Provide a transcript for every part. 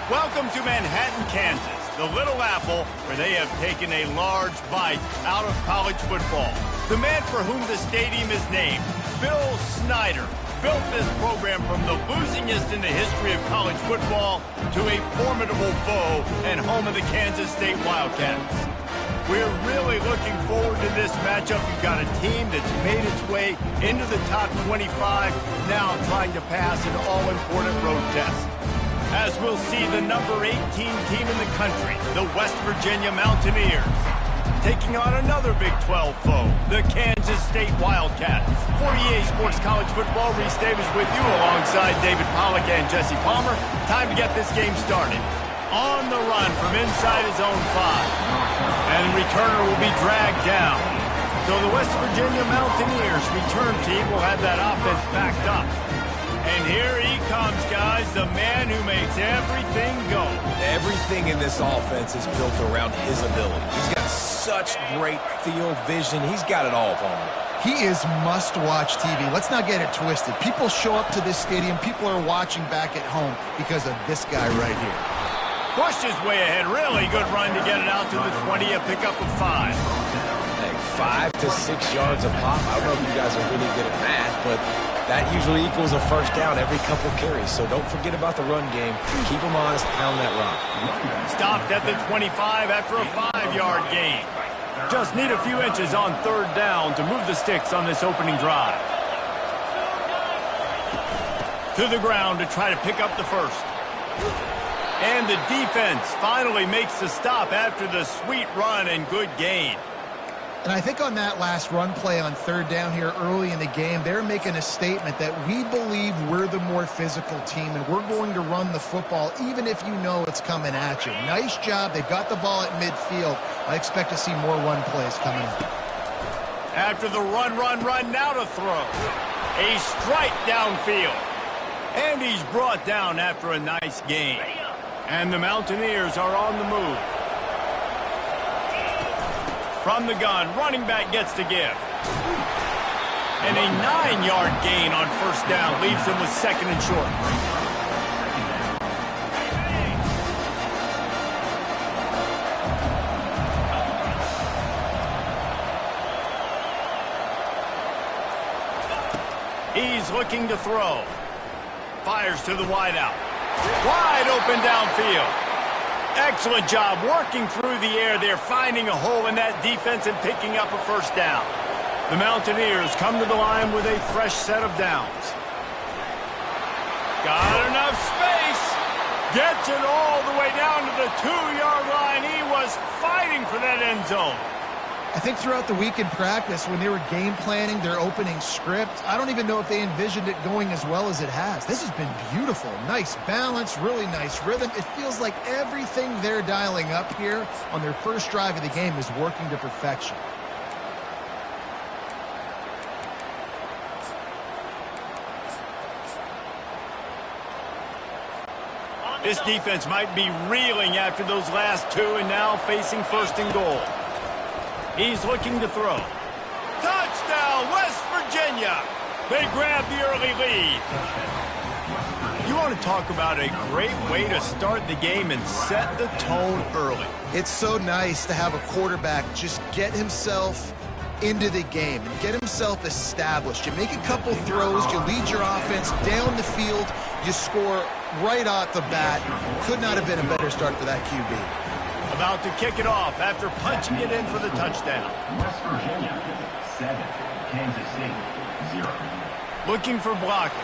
Welcome to Manhattan, Kansas, the Little Apple, where they have taken a large bite out of college football. The man for whom the stadium is named, Bill Snyder, built this program from the losingest in the history of college football to a formidable foe and home of the Kansas State Wildcats. We're really looking forward to this matchup. We've got a team that's made its way into the top 25, now trying to pass an all-important road test. As we'll see the number 18 team in the country, the West Virginia Mountaineers, taking on another Big 12 foe, the Kansas State Wildcats. For EA Sports College Football, Reese Davis with you alongside David Pollack and Jesse Palmer. Time to get this game started. On the run from inside his own 5. And the returner will be dragged down. So the West Virginia Mountaineers return team will have that offense backed up. And here he comes, guys, the man who makes everything go. Everything in this offense is built around his ability. He's got such great field vision. He's got it all upon him. He is must-watch TV. Let's not get it twisted. People show up to this stadium. People are watching back at home because of this guy right here. Pushed his way ahead. Really good run to get it out to the 20, a pickup of 5. Hey, 5 to 6 yards a pop. I don't know if you guys are really good at math, but that usually equals a first down every couple carries. So don't forget about the run game. Keep them honest, pound that rock. Stopped at the 25 after a 5-yard gain. Just need a few inches on 3rd down to move the sticks on this opening drive. To the ground to try to pick up the first. And the defense finally makes the stop after the sweet run and good gain. And I think on that last run play on 3rd down here early in the game, they're making a statement that we believe we're the more physical team and we're going to run the football even if you know it's coming at you. Nice job. They've got the ball at midfield. I expect to see more run plays coming up. After the run, now to throw. A strike downfield. And he's brought down after a nice gain. And the Mountaineers are on the move. From the gun, running back gets to give. And a 9-yard gain on 1st down leaves him with 2nd and short. He's looking to throw. Fires to the wideout. Wide open downfield. Excellent job working through the air there, finding a hole in that defense and picking up a 1st down. The Mountaineers come to the line with a fresh set of downs. Got enough space. Gets it all the way down to the 2-yard line. He was fighting for that end zone. I think throughout the week in practice, when they were game planning their opening script, I don't even know if they envisioned it going as well as it has. This has been beautiful. Nice balance, really nice rhythm. It feels like everything they're dialing up here on their first drive of the game is working to perfection. This defense might be reeling after those last 2 and now facing 1st and goal. He's looking to throw. Touchdown, West Virginia! They grab the early lead. You want to talk about a great way to start the game and set the tone early. It's so nice to have a quarterback just get himself into the game and get himself established. You make a couple throws, you lead your offense down the field, you score right off the bat. Could not have been a better start for that QB. About to kick it off after punching it in for the touchdown. West Virginia, 7. Kansas State, 0. Looking for blockers.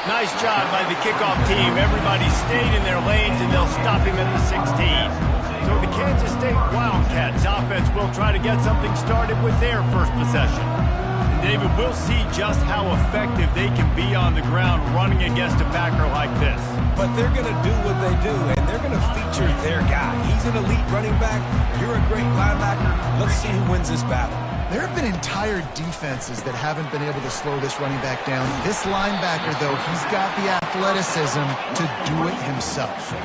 Nice job by the kickoff team. Everybody stayed in their lanes, and they'll stop him at the 16. So the Kansas State Wildcats offense will try to get something started with their first possession. And David, we'll see just how effective they can be on the ground running against a backer like this. But they're going to do what they do, and they're going to feature their guy. He's an elite running back. You're a great linebacker. Let's see who wins this battle. There have been entire defenses that haven't been able to slow this running back down. This linebacker, though, he's got the athleticism to do it himself.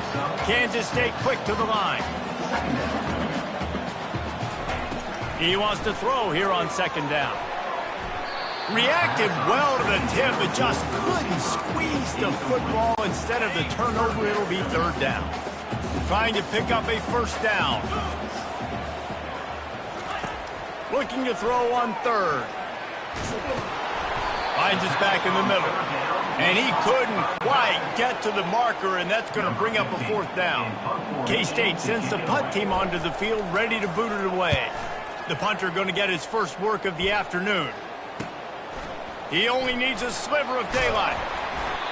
Kansas State quick to the line. He wants to throw here on 2nd down. Reacted well to the tip, but just couldn't squeeze the football. Instead of the turnover, it'll be third down. Trying to pick up a first down. Looking to throw on third. Finds us back in the middle. And he couldn't quite get to the marker, and that's going to bring up a fourth down. K-State sends the punt team onto the field, ready to boot it away. The punter going to get his first work of the afternoon. He only needs a sliver of daylight.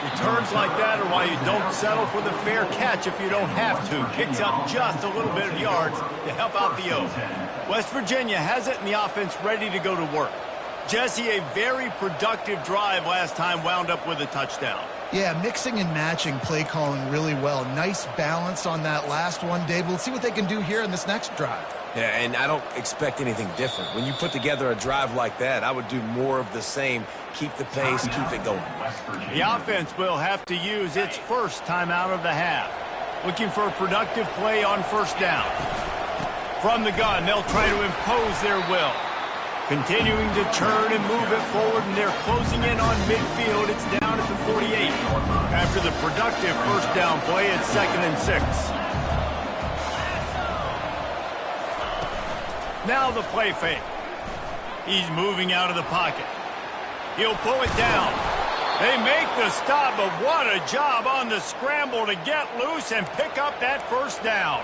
Returns like that are why you don't settle for the fair catch if you don't have to. Picks up just a little bit of yards to help out the O. West Virginia has it in the offense ready to go to work. Jesse, a very productive drive last time wound up with a touchdown. Yeah, mixing and matching play calling really well. Nice balance on that last one, Dave. Let's see what they can do here in this next drive. Yeah, and I don't expect anything different. When you put together a drive like that, I would do more of the same. Keep the pace, keep it going. The offense will have to use its first timeout of the half. Looking for a productive play on first down. From the gun, they'll try to impose their will. Continuing to churn and move it forward, and they're closing in on midfield. It's down at the 48. After the productive first down play, it's 2nd and 6. Now the play fake. He's moving out of the pocket. He'll pull it down. They make the stop, but what a job on the scramble to get loose and pick up that first down.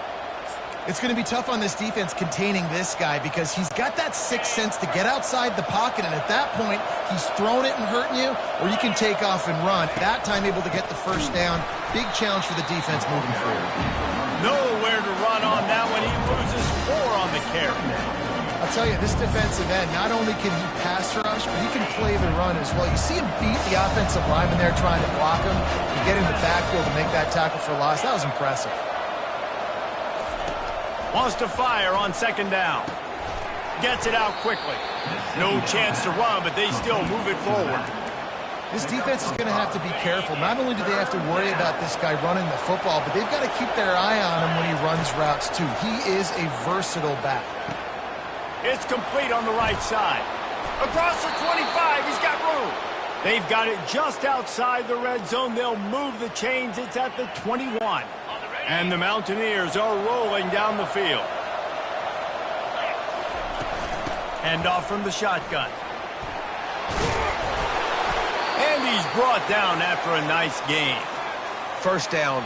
It's going to be tough on this defense containing this guy because he's got that sixth sense to get outside the pocket, and at that point, he's throwing it and hurting you, or you can take off and run. That time able to get the first down. Big challenge for the defense moving forward. Nowhere to run on that one. He loses 4 on the carry. I'll tell you, this defensive end, not only can he pass rush, but he can play the run as well. You see him beat the offensive lineman there trying to block him and get in the backfield to make that tackle for loss. That was impressive. Wants to fire on 2nd down. Gets it out quickly. No chance to run, but they still move it forward. This defense is going to have to be careful. Not only do they have to worry about this guy running the football, but they've got to keep their eye on him when he runs routes too. He is a versatile back. It's complete on the right side. Across the 25, he's got room. They've got it just outside the red zone. They'll move the chains. It's at the 21. And the Mountaineers are rolling down the field. Hand off from the shotgun. And he's brought down after a nice gain. First down,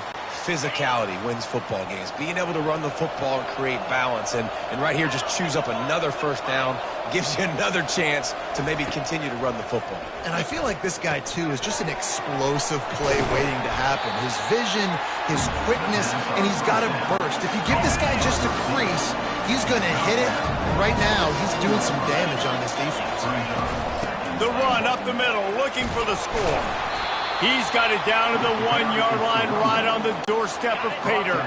physicality wins football games. Being able to run the football and create balance. And right here, just choose up another first down. Gives you another chance to maybe continue to run the football. And I feel like this guy, too, is just an explosive play waiting to happen. His vision, his quickness, and he's got a burst. If you give this guy just a crease, he's going to hit it. And right now, he's doing some damage on this defense. The run up the middle, looking for the score. He's got it down to the 1-yard line, right on the doorstep of Pater.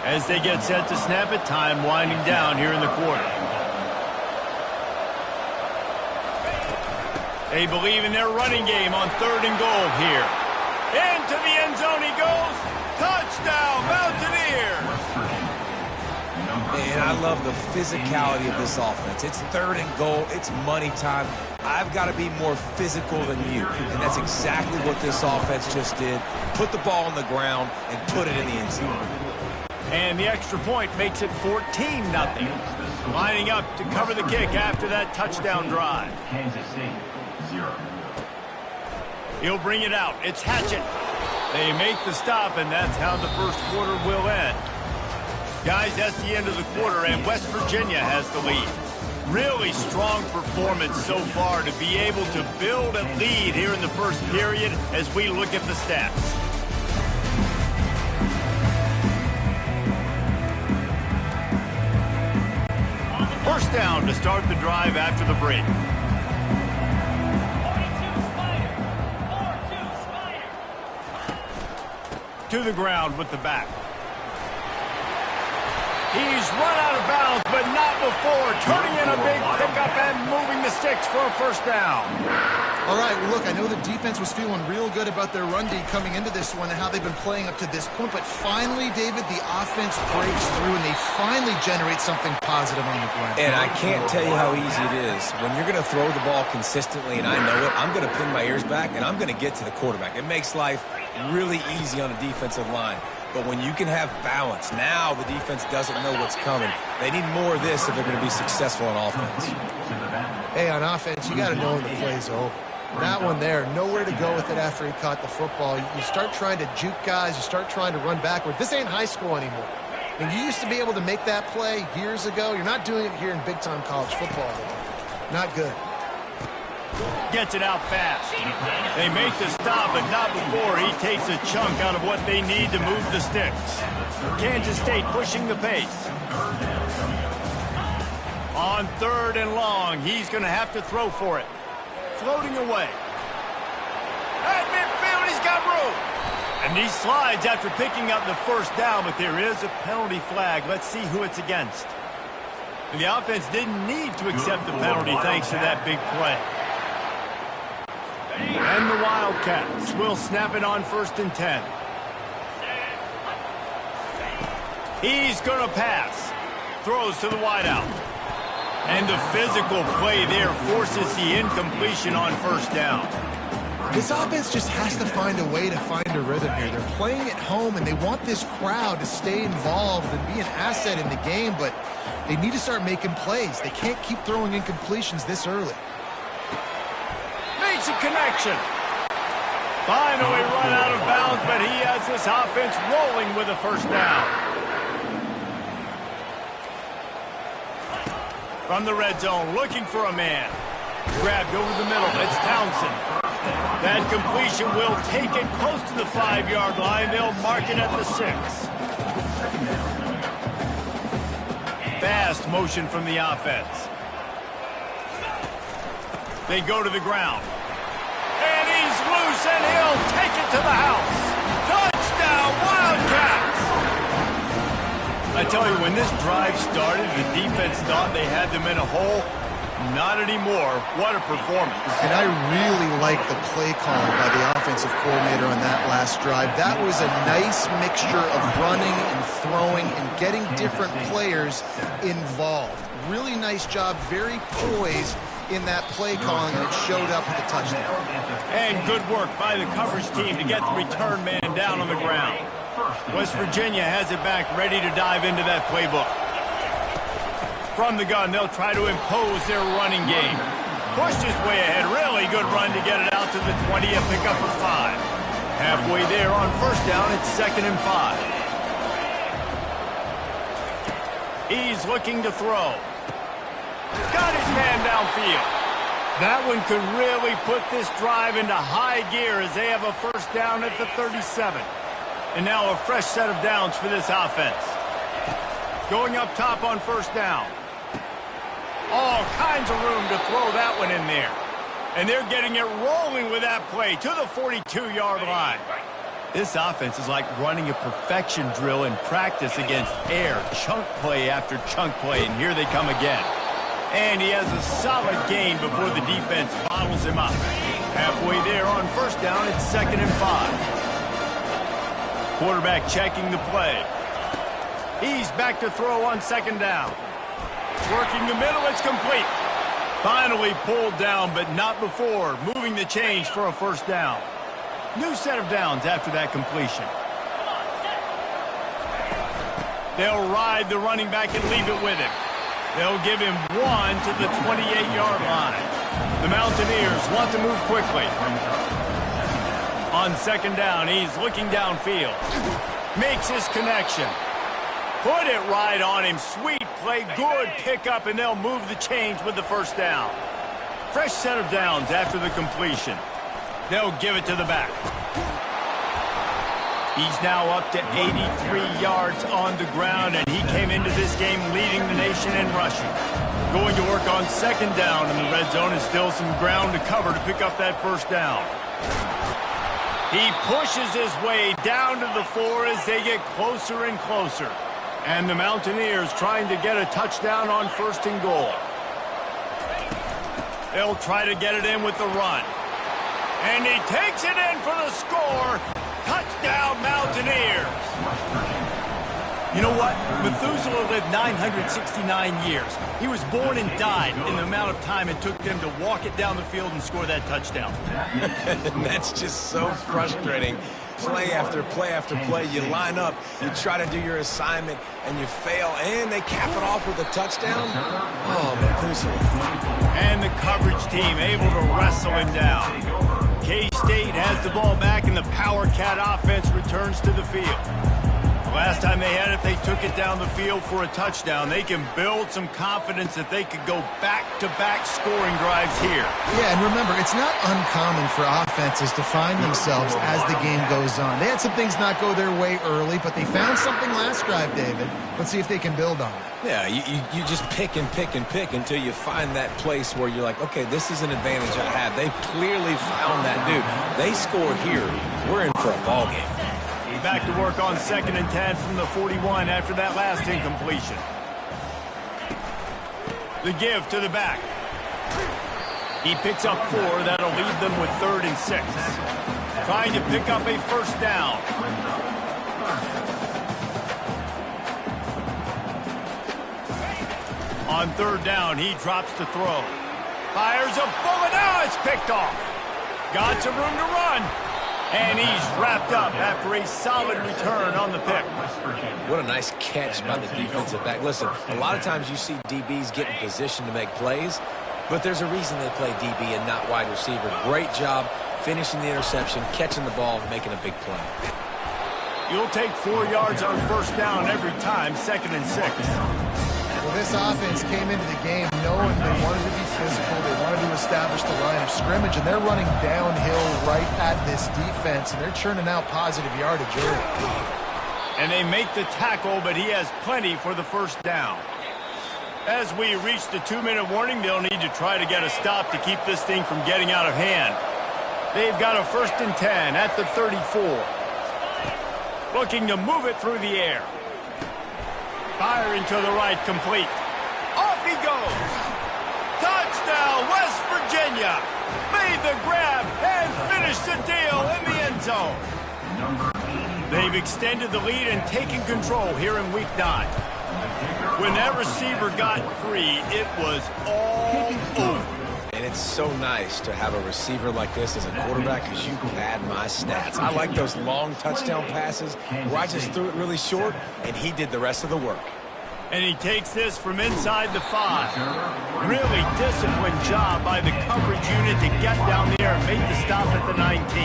As they get set to snap it, time winding down here in the quarter. They believe in their running game on 3rd and goal here. Into the end zone he goes. Touchdown, Mountaineers! And I love the physicality of this offense. It's 3rd and goal. It's money time. I've got to be more physical than you. And that's exactly what this offense just did. Put the ball on the ground and put it in the end zone. And the extra point makes it 14-0. Lining up to cover the kick after that touchdown drive. Kansas City, 0. He'll bring it out. It's Hatchett. They make the stop, and that's how the first quarter will end. Guys, that's the end of the quarter, and West Virginia has the lead. Really strong performance so far to be able to build a lead here in the first period as we look at the stats. First down to start the drive after the break. To the ground with the back. He's run out of bounds, but not before. Turning in a big pickup and moving the sticks for a first down. All right, well, look, I know the defense was feeling real good about their run D coming into this one and how they've been playing up to this point, but finally, David, the offense breaks through and they finally generate something positive on the ground. And I can't tell you how easy it is. When you're going to throw the ball consistently, and I know it, I'm going to pin my ears back, and I'm going to get to the quarterback. It makes life really easy on a defensive line. But when you can have balance, now the defense doesn't know what's coming. They need more of this if they're going to be successful on offense. Hey, on offense, you got to know when the play's over. That one there, nowhere to go with it after he caught the football. You start trying to juke guys. You start trying to run backward. This ain't high school anymore. I mean, you used to be able to make that play years ago. You're not doing it here in big-time college football. Not good. Gets it out fast. They make the stop, but not before he takes a chunk out of what they need to move the sticks. Kansas State pushing the pace. On 3rd and long, he's going to have to throw for it. Floating away. At midfield, he's got room. And he slides after picking up the first down, but there is a penalty flag. Let's see who it's against. And the offense didn't need to accept the penalty thanks to that big play. And the Wildcats will snap it on 1st and 10. He's going to pass. Throws to the wideout. And the physical play there forces the incompletion on 1st down. This offense just has to find a way to find a rhythm here. They're playing at home, and they want this crowd to stay involved and be an asset in the game, but they need to start making plays. They can't keep throwing incompletions this early. Makes a connection. Finally run out of bounds, but he has this offense rolling with a 1st down. From the red zone, looking for a man. Grabbed over the middle. It's Townsend. That completion will take it close to the 5-yard line. They'll mark it at the 6. Fast motion from the offense. They go to the ground. And he's loose, and he'll take it to the house. Touchdown, Wildcats! I tell you, when this drive started, the defense thought they had them in a hole. Not anymore. What a performance. And I really like the play call by the offensive coordinator on that last drive. That was a nice mixture of running and throwing and getting different players involved. Really nice job, very poised in that play calling, and it showed up with the touchdown. And good work by the coverage team to get the return man down on the ground. West Virginia has it back, ready to dive into that playbook. From the gun, they'll try to impose their running game. Pushed his way ahead. Really good run to get it out to the 20 and pick up a 5. Halfway there on 1st down, it's 2nd and 5. He's looking to throw. Got his man downfield. That one could really put this drive into high gear as they have a 1st down at the 37. And now a fresh set of downs for this offense. Going up top on 1st down. All kinds of room to throw that one in there. And they're getting it rolling with that play to the 42-yard line. This offense is like running a perfection drill in practice against air. Chunk play after chunk play, and here they come again. And he has a solid gain before the defense bottles him up. Halfway there on 1st down, it's 2nd and 5. Quarterback checking the play. He's back to throw on 2nd down. Working the middle, it's complete. Finally pulled down, but not before moving the chains for a 1st down. New set of downs after that completion. They'll ride the running back and leave it with him. They'll give him 1 to the 28-yard line. The Mountaineers want to move quickly. On 2nd down, he's looking downfield. Makes his connection. Put it right on him. Sweet play, good pickup, and they'll move the chains with the 1st down. Fresh set of downs after the completion. They'll give it to the back. He's now up to 83 yards on the ground, and he came into this game leading the nation in rushing. Going to work on 2nd down in the red zone, and still some ground to cover to pick up that 1st down. He pushes his way down to the 4 as they get closer and closer. And the Mountaineers trying to get a touchdown on 1st and goal. They'll try to get it in with the run. And he takes it in for the score. Touchdown, Mountaineers. You know what? Methuselah lived 969 years. He was born and died in the amount of time it took them to walk it down the field and score that touchdown. That's just so frustrating. Play after play after play. You line up, you try to do your assignment, and you fail, and they cap it off with a touchdown? Oh, Methuselah. And the coverage team able to wrestle him down. K-State has the ball back, and the Power Cat offense returns to the field. Last time they had it, they took it down the field for a touchdown. They can build some confidence that they could go back-to-back scoring drives here. Yeah, and remember, it's not uncommon for offenses to find themselves as the game goes on. They had some things not go their way early, but they found something last drive, David. Let's see if they can build on it. Yeah, you just pick and pick and pick until you find that place where you're like, okay, this is an advantage I have. They clearly found that dude. They score here. We're in for a ball game. Back to work on 2nd and 10 from the 41 after that last incompletion. The give to the back. He picks up 4. That'll leave them with 3rd and 6. Trying to pick up a first down. On 3rd down, he drops to throw. Fires a bullet. Now it's picked off. Got some room to run. And he's wrapped up after a solid return on the pick. What a nice catch by the defensive back. Listen, a lot of times you see DBs get in position to make plays, but there's a reason they play DB and not wide receiver. Great job finishing the interception, catching the ball, making a big play. You'll take 4 yards on first down every time, 2nd and 6. Well, this offense came into the game knowing they wanted to be physical, they wanted to establish the line of scrimmage, and they're running downhill right at this defense, and they're churning out positive yardage early. And they make the tackle, but he has plenty for the first down. As we reach the 2-minute warning, they'll need to try to get a stop to keep this thing from getting out of hand. They've got a 1st and 10 at the 34. Looking to move it through the air. Firing to the right, complete. Off he goes. Touchdown, West Virginia. Made the grab and finished the deal in the end zone. They've extended the lead and taken control here in Week 9. When that receiver got free, it was all over. And it's so nice to have a receiver like this as a quarterback because you pad my stats. I like those long touchdown passes where I just threw it really short and he did the rest of the work. And he takes this from inside the 5. Really disciplined job by the coverage unit to get down there and make the stop at the 19.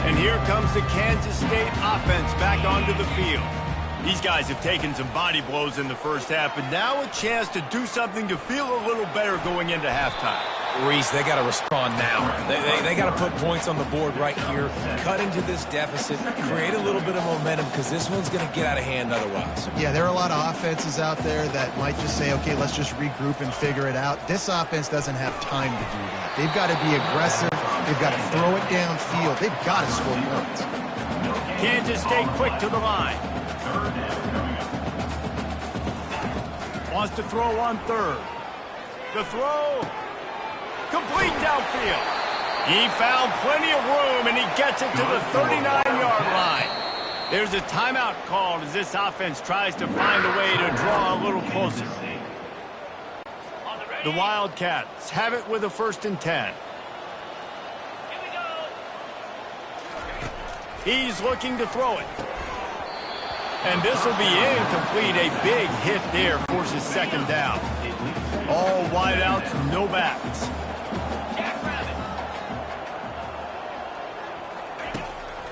And here comes the Kansas State offense back onto the field. These guys have taken some body blows in the first half, but now a chance to do something to feel a little better going into halftime. Reese, they got to respond now. They got to put points on the board right here, cut into this deficit, create a little bit of momentum because this one's going to get out of hand otherwise. Yeah, there are a lot of offenses out there that might just say, okay, let's just regroup and figure it out. This offense doesn't have time to do that. They've got to be aggressive. They've got to throw it downfield. They've got to score points. Kansas State quick to the line. Wants to throw on 3rd. The throw. Complete downfield. He found plenty of room, and he gets it to the 39-yard line. There's a timeout called as this offense tries to find a way to draw a little closer. The Wildcats have it with a 1st and 10. He's looking to throw it. And this will be incomplete. A big hit there forces 2nd down. All wideouts, no backs.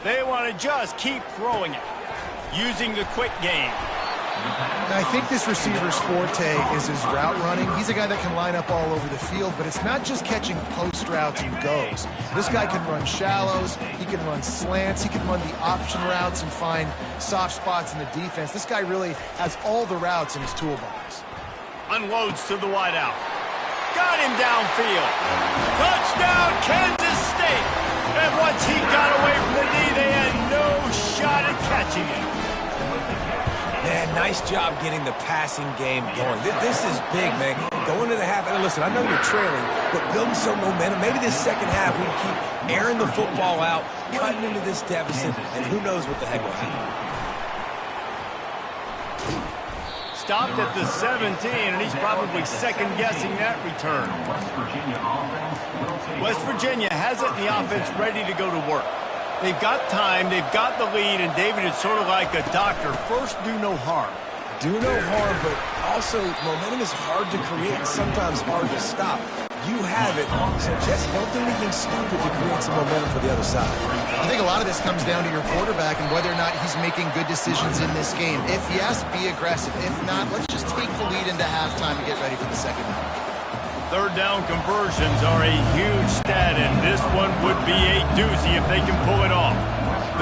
They want to just keep throwing it, using the quick game. And I think this receiver's forte is his route running. He's a guy that can line up all over the field, but it's not just catching post routes and goes. This guy can run shallows, he can run slants, he can run the option routes and find soft spots in the defense. This guy really has all the routes in his toolbox. Unloads to the wideout. Got him downfield. Touchdown, Kansas State. And once he got away from the knee, they had no shot at catching him. Man, nice job getting the passing game going. This is big, man. Go into the half, and listen, I know you're trailing, but building some momentum. Maybe this second half we can keep airing the football out, cutting into this deficit, and who knows what the heck will happen. Stopped at the 17, and he's probably second-guessing that return. West Virginia has it, and the offense ready to go to work. They've got time, they've got the lead, and David is sort of like a doctor. First, do no harm. Do no harm, but also momentum is hard to create and sometimes hard to stop. You have it, so just don't do anything stupid to create some momentum for the other side. I think a lot of this comes down to your quarterback and whether or not he's making good decisions in this game. If yes, be aggressive. If not, let's just take the lead into halftime and get ready for the second half. Third down conversions are a huge stat, and this one would be a doozy if they can pull it off.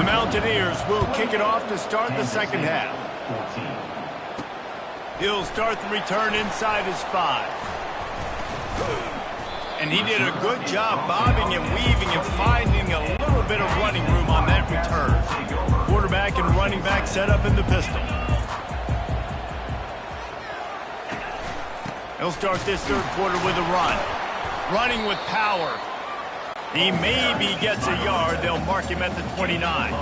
The Mountaineers will kick it off to start the second half. He'll start the return inside his 5. And he did a good job bobbing and weaving and finding a little bit of running room on that return. Quarterback and running back set up in the pistol. He'll start this third quarter with a run. Running with power. He maybe gets a yard. They'll mark him at the 29.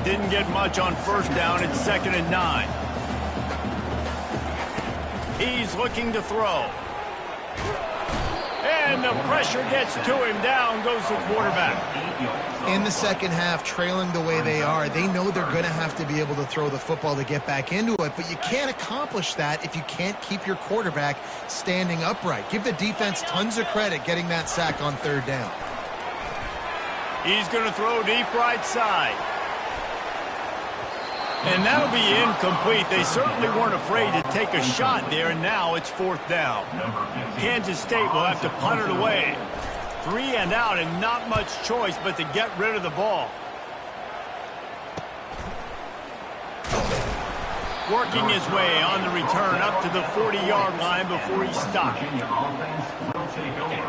Didn't get much on first down. It's 2nd and 9. He's looking to throw. And the pressure gets to him. Down goes the quarterback. In the second half, trailing the way they are, they know they're going to have to be able to throw the football to get back into it, but you can't accomplish that if you can't keep your quarterback standing upright. Give the defense tons of credit getting that sack on third down. He's going to throw deep right side. And that'll be incomplete. They certainly weren't afraid to take a shot there, and now it's 4th down. Kansas State will have to punt it away. 3 and out, and not much choice but to get rid of the ball. Working his way on the return up to the 40-yard line before he stopped.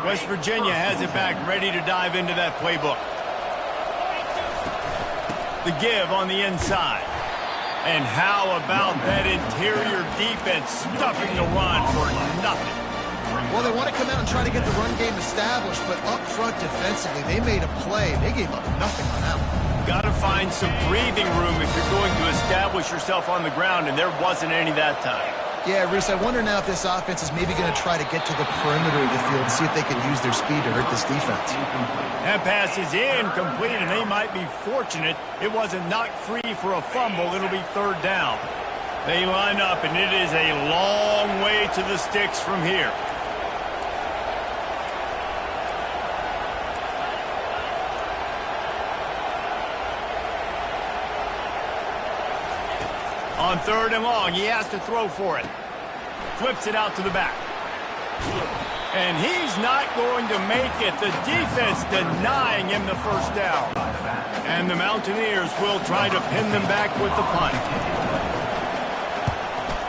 West Virginia has it back, ready to dive into that playbook. The give on the inside. And how about that interior defense stuffing the run for nothing? Well, they want to come out and try to get the run game established, but up front defensively, they made a play. They gave up nothing on that one. Got to find some breathing room if you're going to establish yourself on the ground, and there wasn't any that time. Yeah, Reese, I wonder now if this offense is maybe going to try to get to the perimeter of the field and see if they can use their speed to hurt this defense. That pass is incomplete, and they might be fortunate it wasn't knocked free for a fumble. It'll be 3rd down. They line up, and it is a long way to the sticks from here. On 3rd and long, he has to throw for it. Flips it out to the back. And he's not going to make it. The defense denying him the first down. And the Mountaineers will try to pin them back with the punt.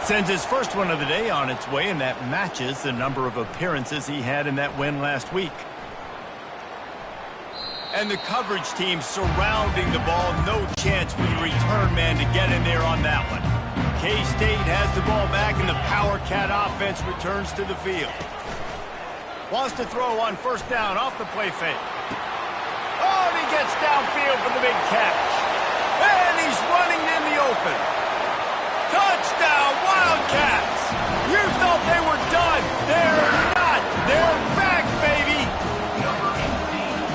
Sends his first one of the day on its way, and that matches the number of appearances he had in that win last week. And the coverage team surrounding the ball. No chance for the return man to get in there on that one. K-State has the ball back, and the Power Cat offense returns to the field. Wants to throw on first down off the play fake. Oh, and he gets downfield for the big catch. And he's running in the open. Touchdown, Wildcats! You thought they were done. They're not. They're back, baby.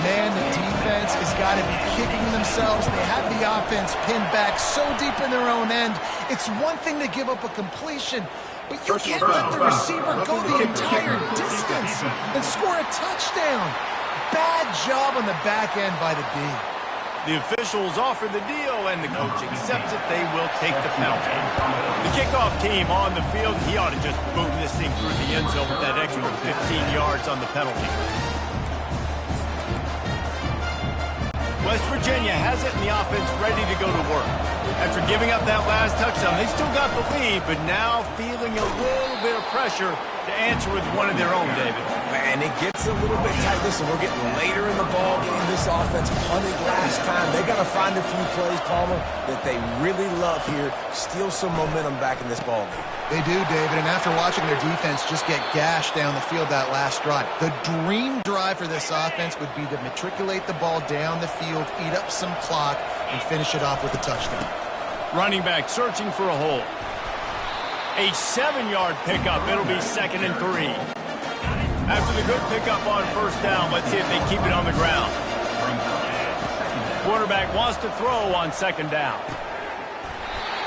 Man, the defense has got to be kicking themselves. They have the offense pinned back so deep in their own end. It's one thing to give up a completion, but you can't let the receiver go the entire distance and score a touchdown. Bad job on the back end by the D. The officials offer the deal, and the coach accepts it. They will take the penalty. The kickoff team on the field. He ought to just boom this thing through the end zone with that extra 15 yards on the penalty. West Virginia has it, and the offense ready to go to work. After giving up that last touchdown, they still got the lead, but now feeling a little bit of pressure to answer with one of their own, David. And it gets a little bit tight. Listen, we're getting later in the ball game. This offense punted last time. They got to find a few plays, Palmer, that they really love here. Steal some momentum back in this ball game. They do, David, and after watching their defense just get gashed down the field that last drive, the dream drive for this offense would be to matriculate the ball down the field, eat up some clock, and finish it off with a touchdown. Running back searching for a hole. A 7-yard pickup. It'll be 2nd and 3. After the good pickup on first down, let's see if they keep it on the ground. Quarterback wants to throw on 2nd down.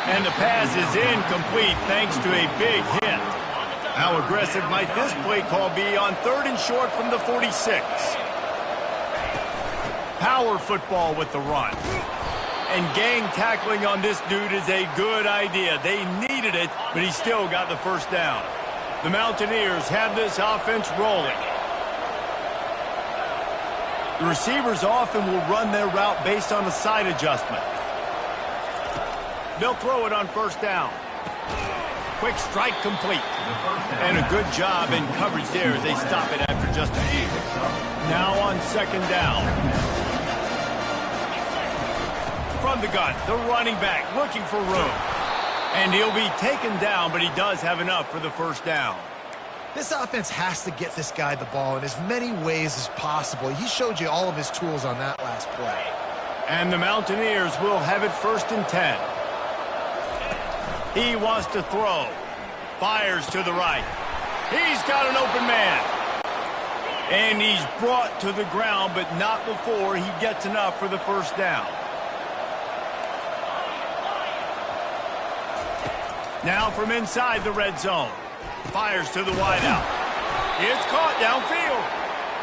And the pass is incomplete thanks to a big hit. How aggressive might this play call be on 3rd and short from the 46? Power football with the run. And gang tackling on this dude is a good idea. They needed it, but he still got the first down. The Mountaineers have this offense rolling. The receivers often will run their route based on a side adjustment. They'll throw it on first down. Quick strike complete. And a good job in coverage there as they stop it after just a few. Now on 2nd down. From the gun, the running back looking for room. And he'll be taken down, but he does have enough for the first down. This offense has to get this guy the ball in as many ways as possible. He showed you all of his tools on that last play. And the Mountaineers will have it 1st and 10. He wants to throw. Fires to the right. He's got an open man. And he's brought to the ground, but not before he gets enough for the first down. Now from inside the red zone. Fires to the wideout. It's caught downfield.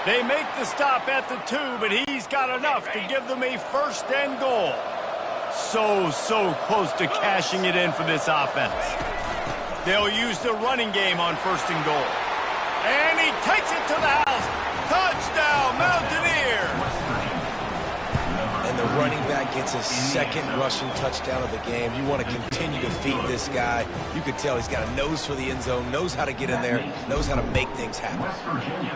They make the stop at the 2, but he's got enough to give them a 1st and goal. So close to cashing it in for this offense. They'll use the running game on 1st and goal. And he takes it to the house. Touchdown, Mountaineers! And the running back gets his 2nd rushing touchdown of the game. You want to continue to feed this guy. You could tell he's got a nose for the end zone, knows how to get in there, knows how to make things happen. West Virginia,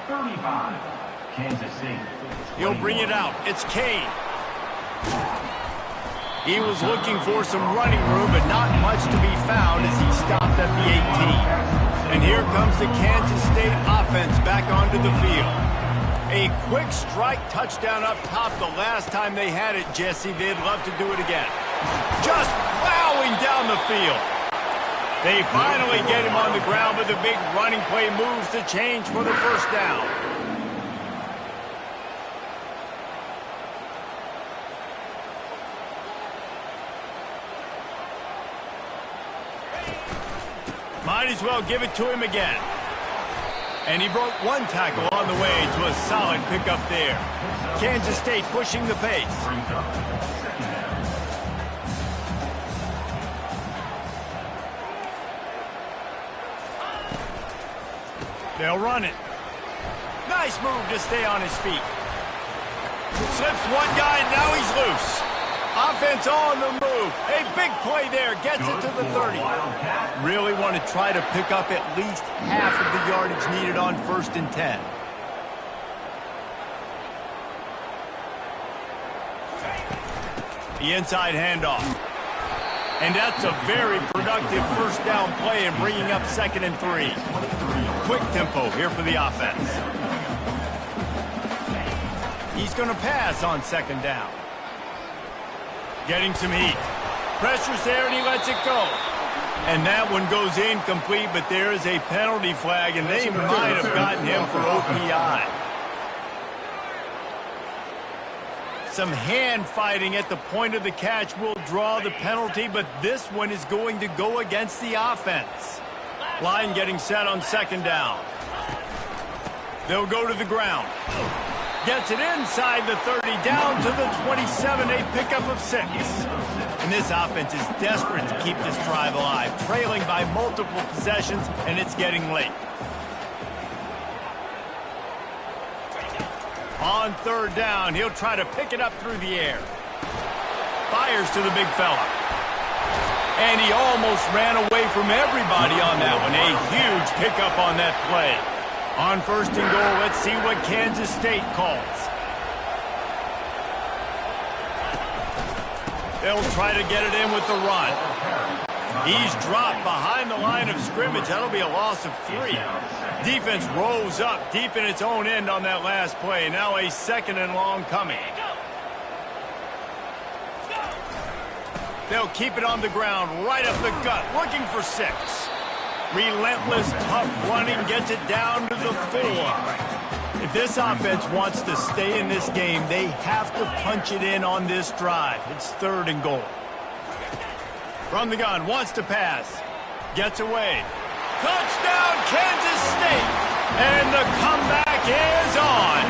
35, Kansas City. He'll bring it out. It's Kane. He was looking for some running room, but not much to be found as he stopped at the 18. And here comes the Kansas State offense back onto the field. A quick strike touchdown up top the last time they had it, Jesse. They'd love to do it again. Just plowing down the field. They finally get him on the ground, but the big running play moves the change for the first down. Might as well give it to him again. And he broke one tackle on the way to a solid pickup there. Kansas State pushing the pace. They'll run it. Nice move to stay on his feet. Slips one guy, and now he's loose. Offense on the move. A big play there. Gets it to the 30. Really want to try to pick up at least half of the yardage needed on 1st and 10. The inside handoff. And that's a very productive first down play and bringing up 2nd and 3. Quick tempo here for the offense. He's going to pass on 2nd down. Getting some heat. Pressure's there and he lets it go. And that one goes incomplete, but there is a penalty flag, and they might have gotten him for OPI. Some hand fighting at the point of the catch will draw the penalty, but this one is going to go against the offense. Line getting set on 2nd down. They'll go to the ground. Gets it inside the 30, down to the 27, a pickup of 6. And this offense is desperate to keep this drive alive, trailing by multiple possessions, and it's getting late. On 3rd down, he'll try to pick it up through the air. fires to the big fella. And he almost ran away from everybody on that one. A huge pickup on that play. On 1st and goal, let's see what Kansas State calls. They'll try to get it in with the run. He's dropped behind the line of scrimmage. That'll be a loss of 3. Defense rolls up deep in its own end on that last play. Now a 2nd and long coming. They'll keep it on the ground, right up the gut, looking for 6. Relentless, tough running gets it down to the 4. If this offense wants to stay in this game, they have to punch it in on this drive. It's 3rd and goal. From the gun, wants to pass. Gets away. Touchdown, Kansas State! And the comeback is on.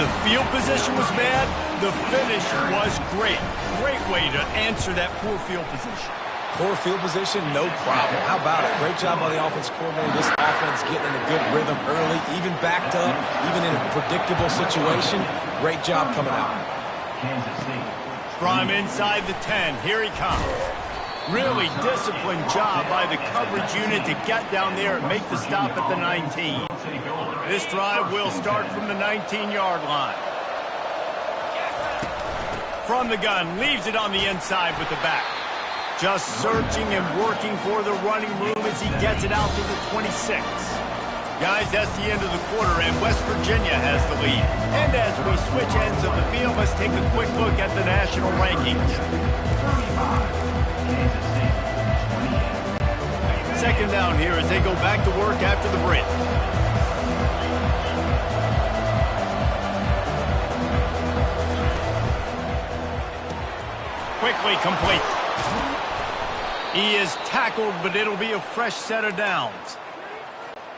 The field position was bad. The finish was great. Great way to answer that poor field position. Poor field position, no problem. How about it? Great job by the offense coordinator. This offense getting in a good rhythm early, even backed up, even in a predictable situation. Great job coming out. Kansas State. From inside the 10, here he comes. Really disciplined job by the coverage unit to get down there and make the stop at the 19. This drive will start from the 19-yard line. From the gun, leaves it on the inside with the back. Just searching and working for the running room as he gets it out to the 26. Guys, that's the end of the quarter, and West Virginia has the lead. And as we switch ends of the field, let's take a quick look at the national rankings. 2nd down here as they go back to work after the break. Quickly complete. He is tackled, but it'll be a fresh set of downs.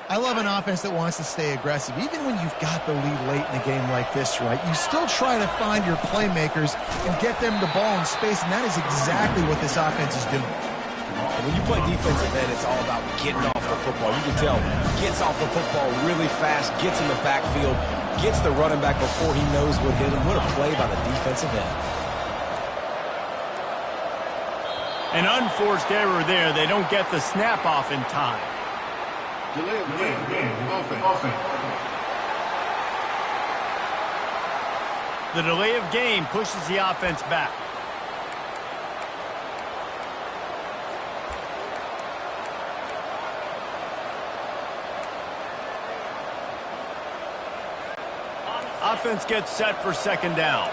I love an offense that wants to stay aggressive. Even when you've got the lead late in a game like this, right, you still try to find your playmakers and get them the ball in space, and that is exactly what this offense is doing. And when you play defensive end, it's all about getting off the football. You can tell, gets off the football really fast, gets in the backfield, gets the running back before he knows what hit him. What a play by the defensive end. An unforced error there. They don't get the snap off in time. Delay of game. Offense. The delay of game pushes the offense back. Offense gets set for 2nd down.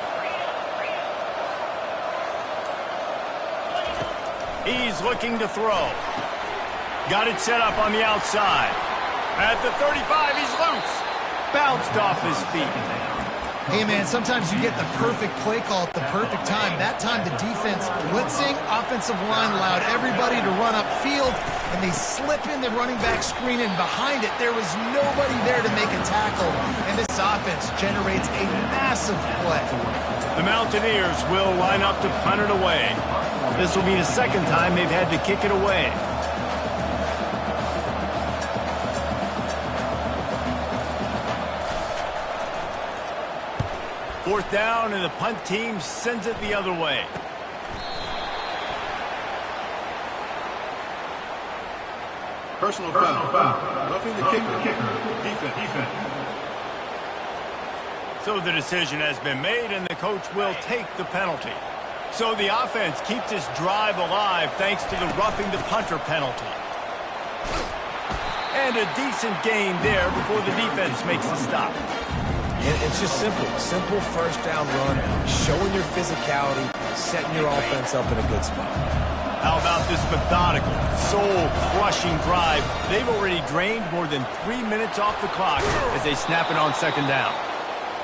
He's looking to throw. Got it set up on the outside. At the 35, he's loose. Bounced off his feet. Hey, man, sometimes you get the perfect play call at the perfect time. That time the defense blitzing, offensive line allowed everybody to run upfield, and they slip in the running back screen, and behind it there was nobody there to make a tackle, and this offense generates a massive play. The Mountaineers will line up to punt it away. This will be the 2nd time they've had to kick it away. Fourth down, and the punt team sends it the other way. Personal foul. Roughing the kicker. Defense. So the decision has been made, and the coach will take the penalty. So the offense keeps this drive alive thanks to the roughing the punter penalty. And a decent gain there before the defense makes the stop. It's just simple 1st down run, showing your physicality, setting your offense up in a good spot. How about this methodical, soul-crushing drive? They've already drained more than 3 minutes off the clock as they snap it on 2nd down.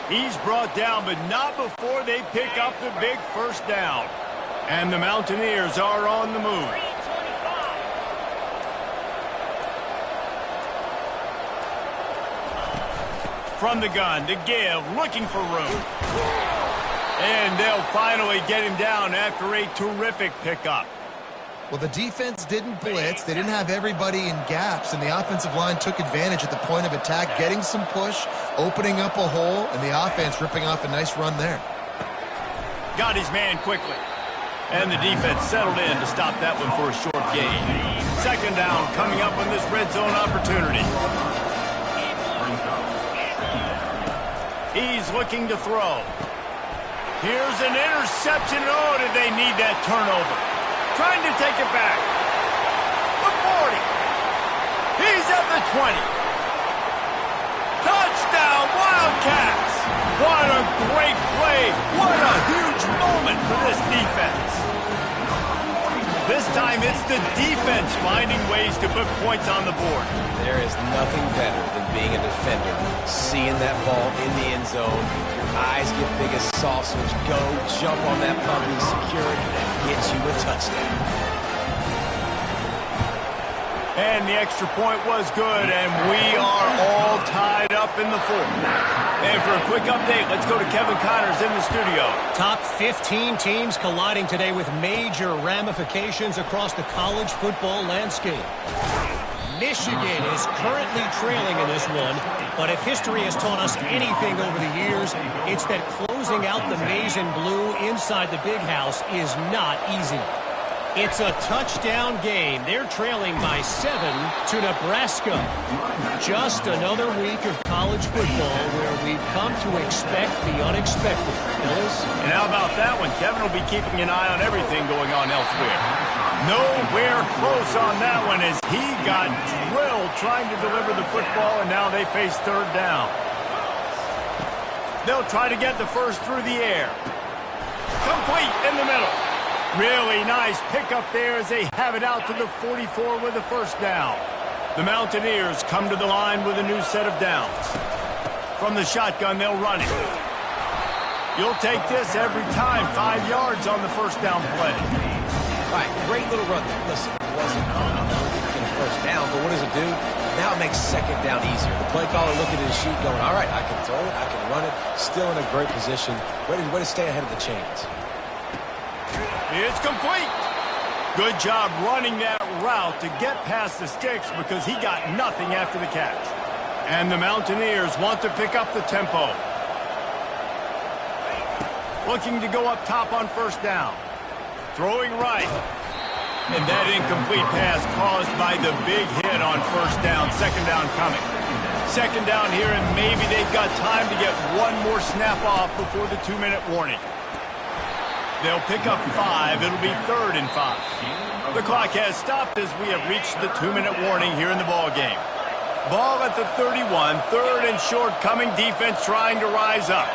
He's brought down, but not before they pick up the big 1st down. And the Mountaineers are on the move. From the gun to give, looking for room. And they'll finally get him down after a terrific pickup. Well, the defense didn't blitz. They didn't have everybody in gaps, and the offensive line took advantage at the point of attack, getting some push, opening up a hole, and the offense ripping off a nice run there. Got his man quickly. And the defense settled in to stop that one for a short gain. Second down coming up on this red zone opportunity. He's looking to throw. Here's an interception. Oh, did they need that turnover? Trying to take it back. The 40. He's at the 20. Touchdown, Wildcats. What a great play. What a huge moment for this defense. This time it's the defense finding ways to put points on the board. There is nothing better than being a defender. Seeing that ball in the end zone, your eyes get big as sausage. Go, jump on that puppy, secure it, and get you a touchdown. And the extra point was good, and we are all tied up in the fourth. And for a quick update, let's go to Kevin Connors in the studio. Top 15 teams colliding today with major ramifications across the college football landscape. Michigan is currently trailing in this one, but if history has taught us anything over the years, it's that closing out the maize and blue inside the big house is not easy. It's a touchdown game. They're trailing by 7 to Nebraska. Just another week of college football where we've come to expect the unexpected. Ellis? And how about that one? Kevin will be keeping an eye on everything going on elsewhere. Nowhere close on that one as he got drilled trying to deliver the football, and now they face third down. They'll try to get the first through the air. Complete in the middle. Really nice pickup there as they have it out to the 44 with the first down. The Mountaineers come to the line with a new set of downs. From the shotgun, they'll run it. You'll take this every time. 5 yards on the first down play. All right, great little run there. Listen, it wasn't a first down, but what does it do? Now it makes second down easier. The play caller looking at his sheet going, all right, I can throw it, I can run it. Still in a great position. Way to stay ahead of the chains. It's complete. Good job running that route to get past the sticks because he got nothing after the catch. And the Mountaineers want to pick up the tempo. Looking to go up top on first down. Throwing right. And that incomplete pass caused by the big hit on first down. Second down coming. Second down here, and maybe they've got time to get one more snap off before the 2-minute warning. They'll pick up 5. It'll be 3rd and 5. The clock has stopped as we have reached the 2-minute warning here in the ball game. Ball at the 31. 3rd and short coming. Defense trying to rise up.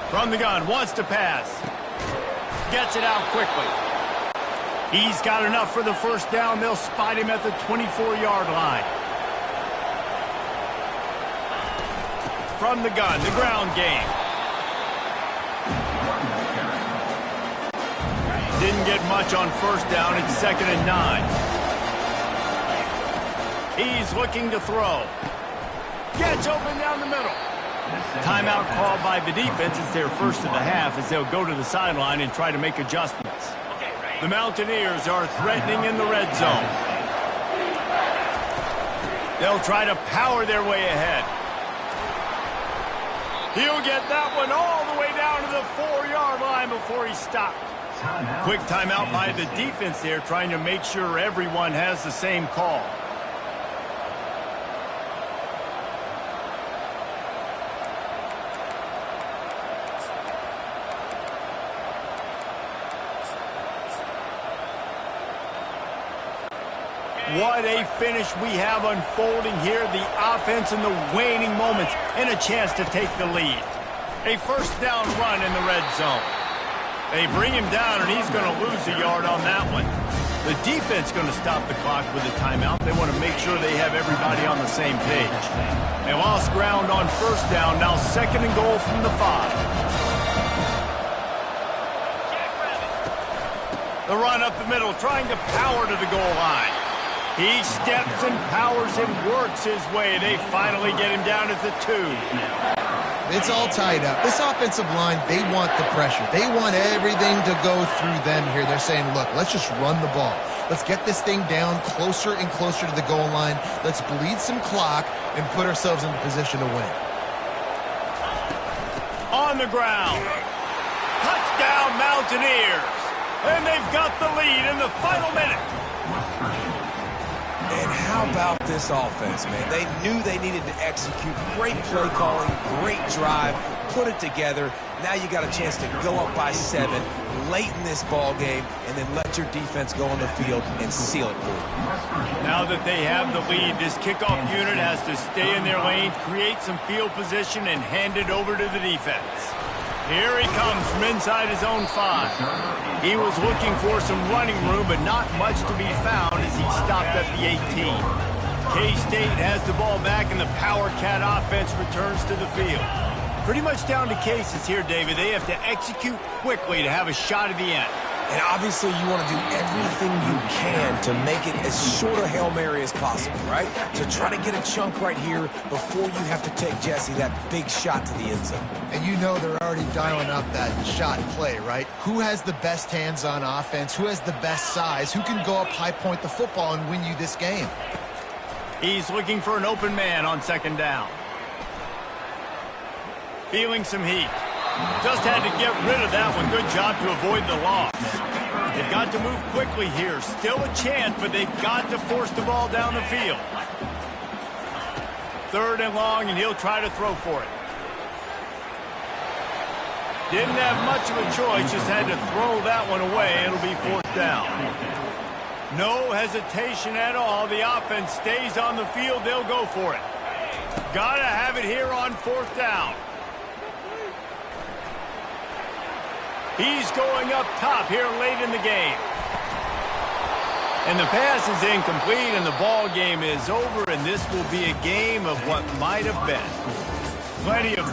From the gun. Wants to pass. Gets it out quickly. He's got enough for the first down. They'll spot him at the 24-yard line. From the gun, the ground game. Didn't get much on first down. It's 2nd and 9. He's looking to throw. Gets open down the middle. Timeout called by the defense. It's their first of the half as they'll go to the sideline and try to make adjustments. The Mountaineers are threatening in the red zone. They'll try to power their way ahead. He'll get that one all the way down to the 4-yard line before he stopped. Quick timeout by the defense there, trying to make sure everyone has the same call. What a finish we have unfolding here. The offense in the waning moments and a chance to take the lead. A first down run in the red zone. They bring him down, and he's going to lose a yard on that one. The defense going to stop the clock with a timeout. They want to make sure they have everybody on the same page. They lost ground on first down. Now 2nd and goal from the 5. The run up the middle, trying to power to the goal line. He steps and powers and works his way. They finally get him down at the 2. It's all tied up. This offensive line, they want the pressure. They want everything to go through them here. They're saying, look, let's just run the ball. Let's get this thing down closer and closer to the goal line. Let's bleed some clock and put ourselves in a position to win. on the ground. Touchdown, Mountaineers. And they've got the lead in the final minute. And how about this offense, man? They knew they needed to execute. Great play calling, great drive, put it together. Now you got a chance to go up by 7 late in this ball game and then let your defense go on the field and seal it for you. Now that they have the lead, this kickoff unit has to stay in their lane, create some field position, and hand it over to the defense. Here he comes from inside his own 5. He was looking for some running room, but not much to be found as he stopped at the 18. K-State has the ball back, and the Power Cat offense returns to the field. Pretty much down to cases here, David. They have to execute quickly to have a shot at the end. And obviously you want to do everything you can to make it as short a Hail Mary as possible, right? So try to get a chunk right here before you have to take, Jesse, that big shot to the end zone. And you know they're already dialing up that shot play, right? Who has the best hands on offense? Who has the best size? Who can go up high point the football and win you this game? He's looking for an open man on second down. Feeling some heat. Just had to get rid of that one. Good job to avoid the loss. They've got to move quickly here. Still a chance, but they've got to force the ball down the field. 3rd and long, and he'll try to throw for it. Didn't have much of a choice, just had to throw that one away. It'll be 4th down. No hesitation at all. The offense stays on the field. They'll go for it. Gotta have it here on 4th down. He's going up top here late in the game. And the pass is incomplete, and the ball game is over, and this will be a game of what might have been. Plenty of